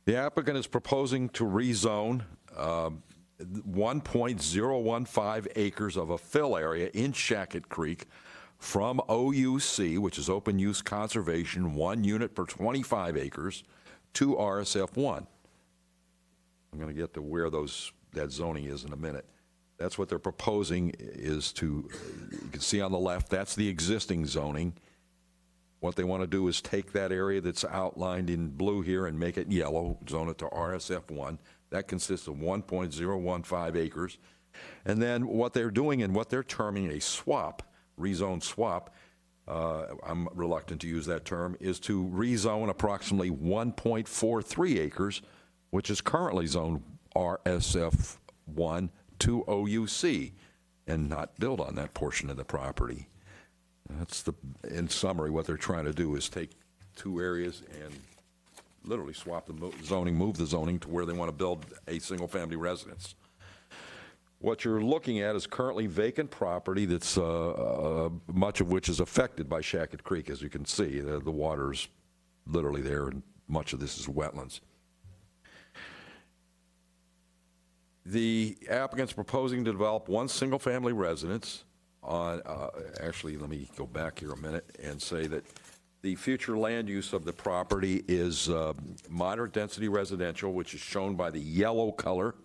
The applicant is proposing to rezone 1.015 acres of a fill area in Shackett Creek from OUC, which is open use conservation, 1 unit per 25 acres, to RSF1. I'm going to get to where that zoning is in a minute. That's what they're proposing is to, you can see on the left, that's the existing zoning. What they want to do is take that area that's outlined in blue here and make it yellow, zone it to RSF1. That consists of 1.015 acres. And then what they're doing and what they're terming a swap, rezone swap, I'm reluctant to use that term, is to rezone approximately 1.43 acres, which is currently zoned RSF1 to OUC, and not build on that portion of the property. That's in summary, what they're trying to do is take two areas and literally swap the zoning, move the zoning to where they want to build a single-family residence. What you're looking at is currently vacant property that's much of which is affected by Shackett Creek. As you can see, the water's literally there, and much of this is wetlands. The applicant's proposing to develop one single-family residence on, actually, let me go back here a minute and say that the future land use of the property is moderate density residential, which is shown by the yellow color.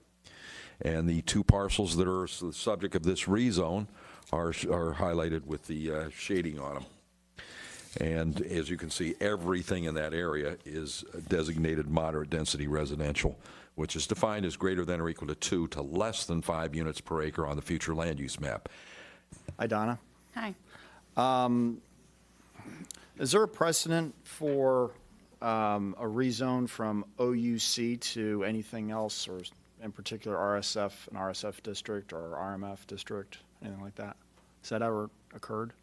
And the two parcels that are the subject of this rezone are highlighted with the shading on them. And as you can see, everything in that area is designated moderate density residential, which is defined as greater than or equal to 2 to less than 5 units per acre on the future land use map. Hi, Donna. Hi. Is there a precedent for a rezone from OUC to anything else, or in particular RSF, an RSF district or RMF district, anything like that? Has that ever occurred?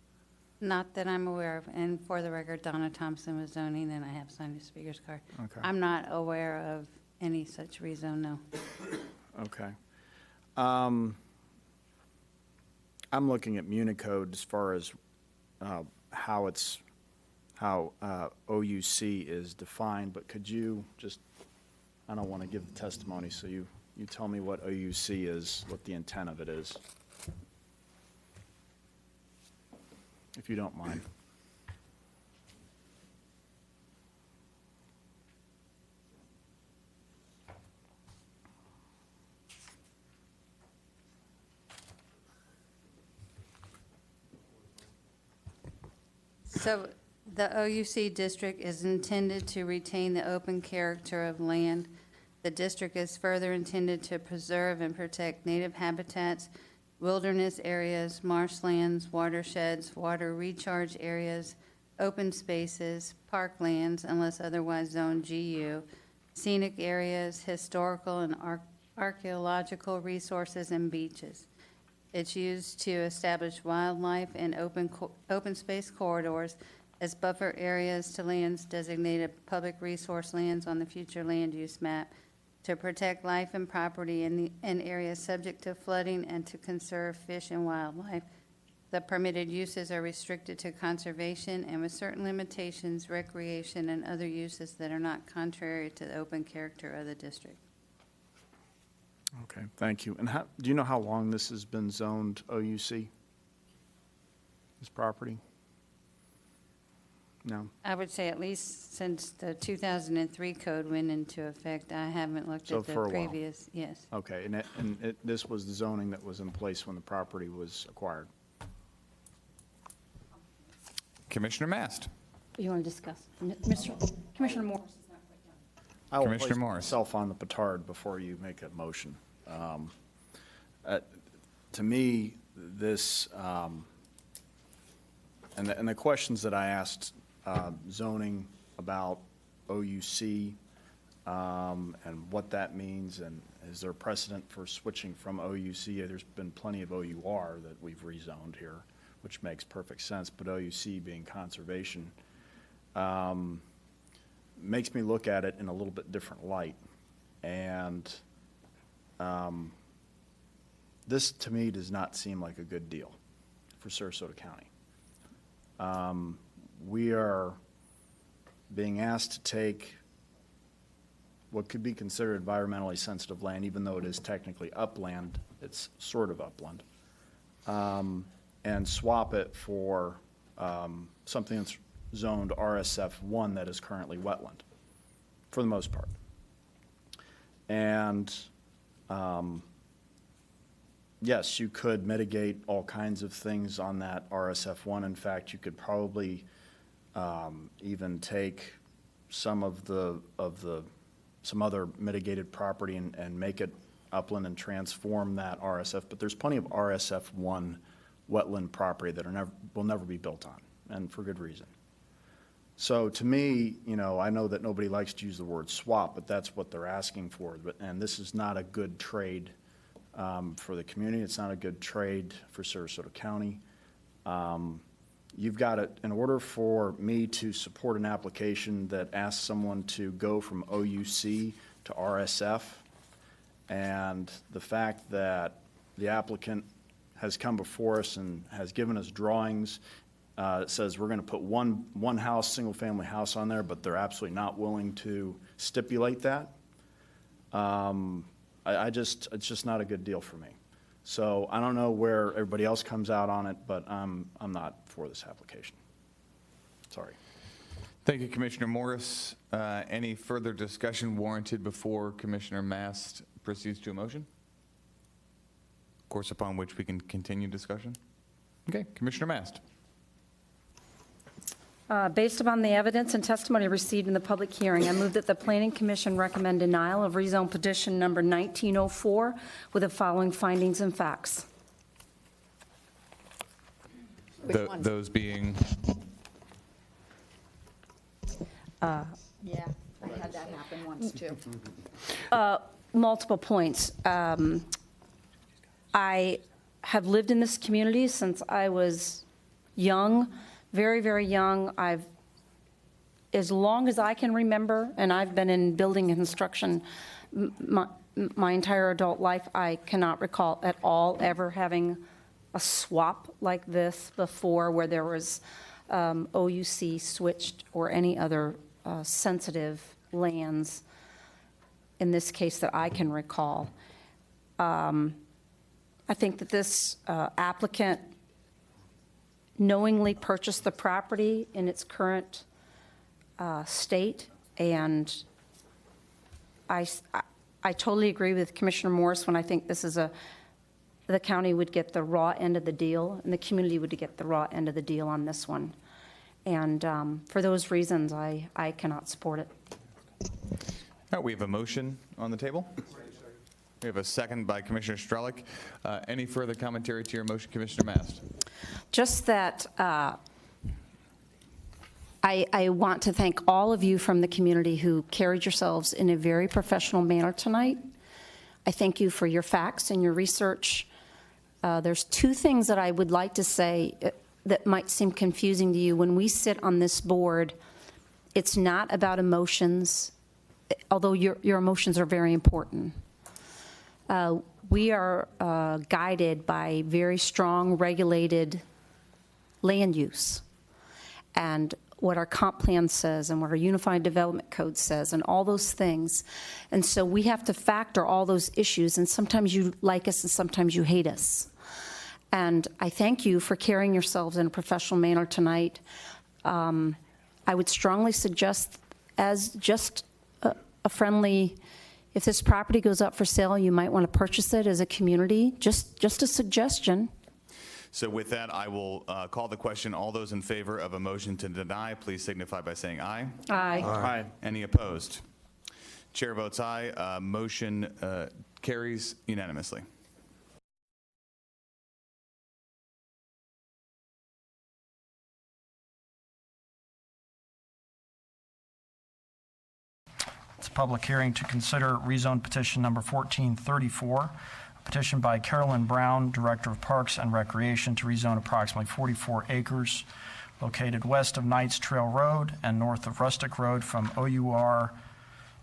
Not that I'm aware of. And for the record, Donna Thompson was zoning, and I have signed the speaker's card. Okay. I'm not aware of any such rezone, no. Okay. I'm looking at Municode as far as how OUC is defined, but could you just, I don't want to give the testimony, so you tell me what OUC is, what the intent of it is, if you don't mind. So the OUC district is intended to retain the open character of land. The district is further intended to preserve and protect native habitats, wilderness areas, marshlands, watersheds, water recharge areas, open spaces, parklands, unless otherwise zoned GU, scenic areas, historical and archaeological resources, and beaches. It's used to establish wildlife and open space corridors as buffer areas to lands designated public resource lands on the future land use map, to protect life and property in areas subject to flooding, and to conserve fish and wildlife. The permitted uses are restricted to conservation and, with certain limitations, recreation and other uses that are not contrary to the open character of the district. Okay, thank you. And do you know how long this has been zoned OUC, this property? No? I would say at least since the 2003 code went into effect. I haven't looked So at the for a while. previous, yes. Okay, and this was the zoning that was in place when the property was acquired? Commissioner Mast. You want to discuss? Commissioner Morris is not quite done. I will Commissioner place Morris. myself on the petard before you make a motion. To me, this, and the questions that I asked zoning about OUC and what that means, and is there precedent for switching from OUC? There's been plenty of OUR that we've rezoned here, which makes perfect sense, but OUC being conservation makes me look at it in a little bit different light. And this, to me, does not seem like a good deal for Sarasota County. We are being asked to take what could be considered environmentally sensitive land, even though it is technically upland, it's sort of upland, and swap it for something that's zoned RSF1 that is currently wetland, for the most part. And yes, you could mitigate all kinds of things on that RSF1. In fact, you could probably even take some of some other mitigated property and make it upland and transform that RSF. But there's plenty of RSF1 wetland property that will never be built on, and for good reason. So to me, I know that nobody likes to use the word swap, but that's what they're asking for. And this is not a good trade for the community. It's not a good trade for Sarasota County. You've got it, in order for me to support an application that asks someone to go from OUC to RSF, and the fact that the applicant has come before us and has given us drawings, it says we're going to put one house, single-family house on there, but they're absolutely not willing to stipulate that. It's just not a good deal for me. So I don't know where everybody else comes out on it, but I'm not for this application. Sorry. Thank you, Commissioner Morris. Any further discussion warranted before Commissioner Mast proceeds to a motion? Of course, upon which we can continue discussion. Okay, Commissioner Mast. Based upon the evidence and testimony received in the public hearing, I move that the Planning Commission recommend denial of rezone petition number 1904 with the following findings and facts. Those being? Yeah, I had that happen once, too. Multiple points. I have lived in this community since I was young, very, very young. As long as I can remember, and I've been in building and construction my entire adult life, I cannot recall at all ever having a swap like this before where there was OUC switched or any other sensitive lands, in this case that I can recall. I think that this applicant knowingly purchased the property in its current state, and I totally agree with Commissioner Morris when I think this is the county would get the raw end of the deal, and the community would get the raw end of the deal on this one. And for those reasons, I cannot support it. All right, we have a motion on the table. We have a second by Commissioner Strelick. Any further commentary to your motion, Commissioner Mast? Just that I want to thank all of you from the community who carried yourselves in a very professional manner tonight. I thank you for your facts and your research. There's two things that I would like to say that might seem confusing to you. When we sit on this board, it's not about emotions, although your emotions are very important. We are guided by very strong regulated land use and what our comp plan says and what our Unified Development Code says and all those things. And so we have to factor all those issues, and sometimes you like us and sometimes you hate us. And I thank you for carrying yourselves in a professional manner tonight. I would strongly suggest, as just a friendly, if this property goes up for sale, you might want to purchase it as a community. Just a suggestion. So with that, I will call the question. All those in favor of a motion to deny, please signify by saying aye. Aye. Aye. Any opposed? Chair votes aye. Motion carries unanimously. It's a public hearing to consider rezone petition number 1434, a petition by Carolyn Brown, Director of Parks and Recreation, to rezone approximately 44 acres located west of Knights Trail Road and north of Rustic Road from OUR,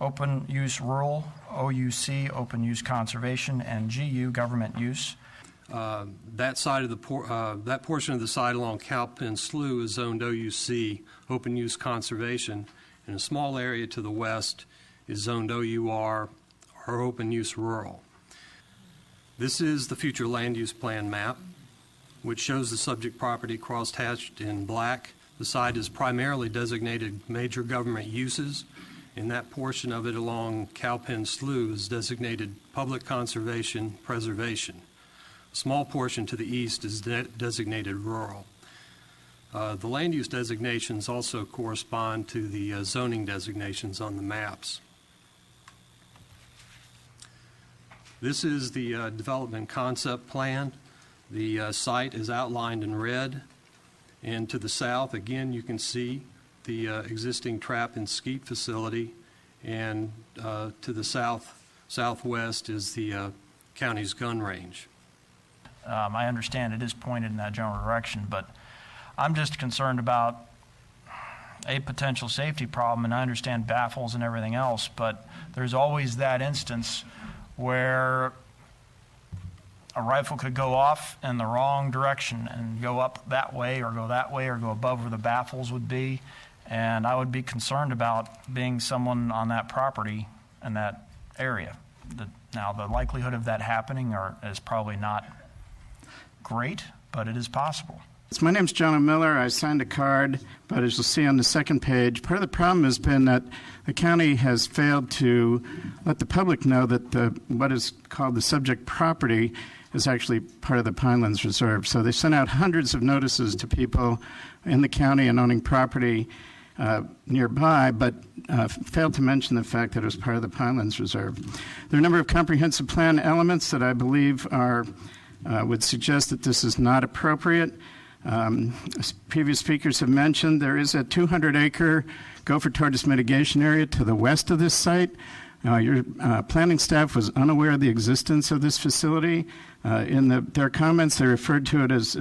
Open Use Rural, OUC, Open Use Conservation, and GU, Government Use. That side of that portion of the site along Cowpen Slough is zoned OUC, Open Use Conservation, and a small area to the west is zoned OUR or open use rural. This is the future land use plan map, which shows the subject property cross-hatched in black. The site is primarily designated major government uses, and that portion of it along Cowpen Slough is designated public conservation preservation. A small portion to the east is designated rural. The land use designations also correspond to the zoning designations on the maps. This is the development concept plan. The site is outlined in red. And to the south, again, you can see the existing trap and skeet facility. And to the southwest is the county's gun range. I understand it is pointed in that general direction, but I'm just concerned about a potential safety problem, and I understand baffles and everything else, but there's always that instance where a rifle could go off in the wrong direction and go up that way or go that way or go above where the baffles would be, and I would be concerned about being someone on that property in that area. Now, the likelihood of that happening is probably not great, but it is possible. My name's John Miller. I signed a card, but as you'll see on the second page, part of the problem has been that the county has failed to let the public know that what is called the subject property is actually part of the Pinelands Reserve. So they sent out hundreds of notices to people in the county and owning property nearby, but failed to mention the fact that it was part of the Pinelands Reserve. There are a number of comprehensive plan elements that I believe would suggest that this is not appropriate. As previous speakers have mentioned, there is a 200-acre gopher tortoise mitigation area to the west of this site. Your planning staff was unaware of the existence of this facility. In their comments, they referred to it as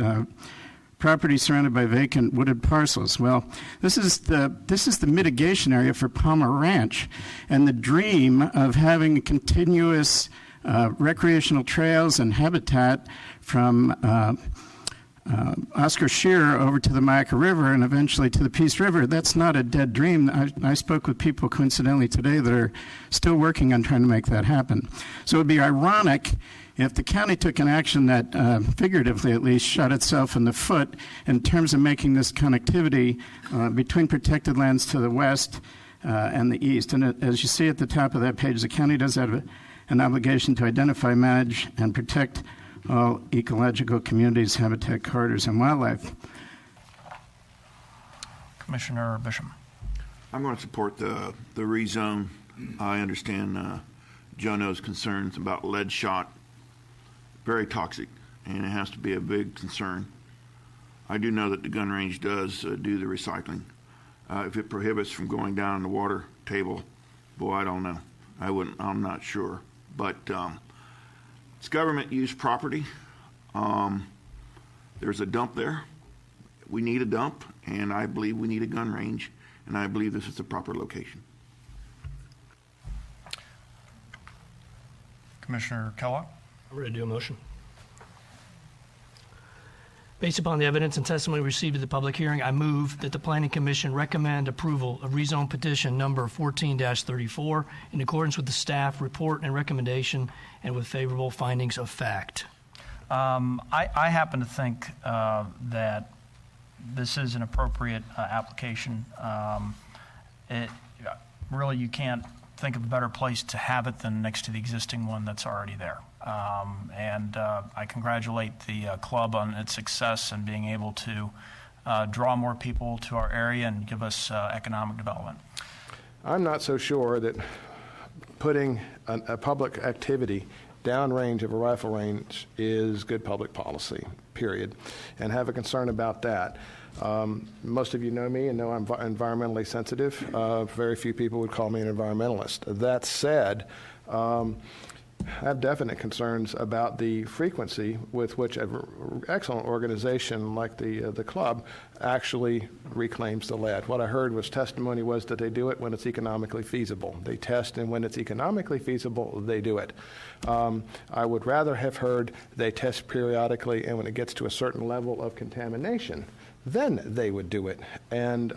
property surrounded by vacant wooded parcels. Well, this is the mitigation area for Palmer Ranch, and the dream of having continuous recreational trails and habitat from Oscar Shearer over to the Myakka River and eventually to the Peace River. That's not a dead dream. I spoke with people coincidentally today that are still working on trying to make that happen. So it would be ironic if the county took an action that, figuratively at least, shot itself in the foot in terms of making this connectivity between protected lands to the west and the east. And as you see at the top of that page, the county does have an obligation to identify, manage, and protect all ecological communities, habitat corridors, and wildlife. Commissioner Bishop. I'm going to support the rezone. I understand Jono's concerns about lead shot. Very toxic, and it has to be a big concern. I do know that the gun range does do the recycling. If it prohibits from going down the water table, boy, I don't know. I'm not sure. But it's government use property. There's a dump there. We need a dump, and I believe we need a gun range, and I believe this is the proper location. Commissioner Kellogg. I'm ready to do a motion. Based upon the evidence and testimony received at the public hearing, I move that the Planning Commission recommend approval of rezone petition number 14-34 in accordance with the staff report and recommendation and with favorable findings of fact. I happen to think that this is an appropriate application. Really, you can't think of a better place to have it than next to the existing one that's already there. And I congratulate the club on its success in being able to draw more people to our area and give us economic development. I'm not so sure that putting a public activity downrange of a rifle range is good public policy, period, and have a concern about that. Most of you know me and know I'm environmentally sensitive. Very few people would call me an environmentalist. That said, I have definite concerns about the frequency with which an excellent organization like the club actually reclaims the lead. What I heard was testimony was that they do it when it's economically feasible. They test, and when it's economically feasible, they do it. I would rather have heard they test periodically, and when it gets to a certain level of contamination, then they would do it, and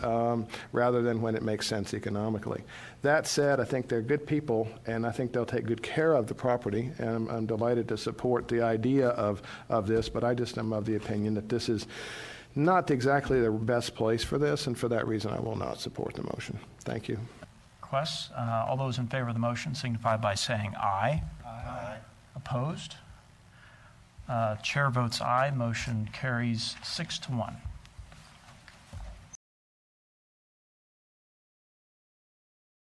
rather than when it makes sense economically. That said, I think they're good people, and I think they'll take good care of the property, and I'm delighted to support the idea of this, but I just am of the opinion that this is not exactly the best place for this, and for that reason, I will not support the motion. Thank you. Requests? All those in favor of the motion signify by saying aye. Aye. Opposed? Chair votes aye. Motion carries 6-1.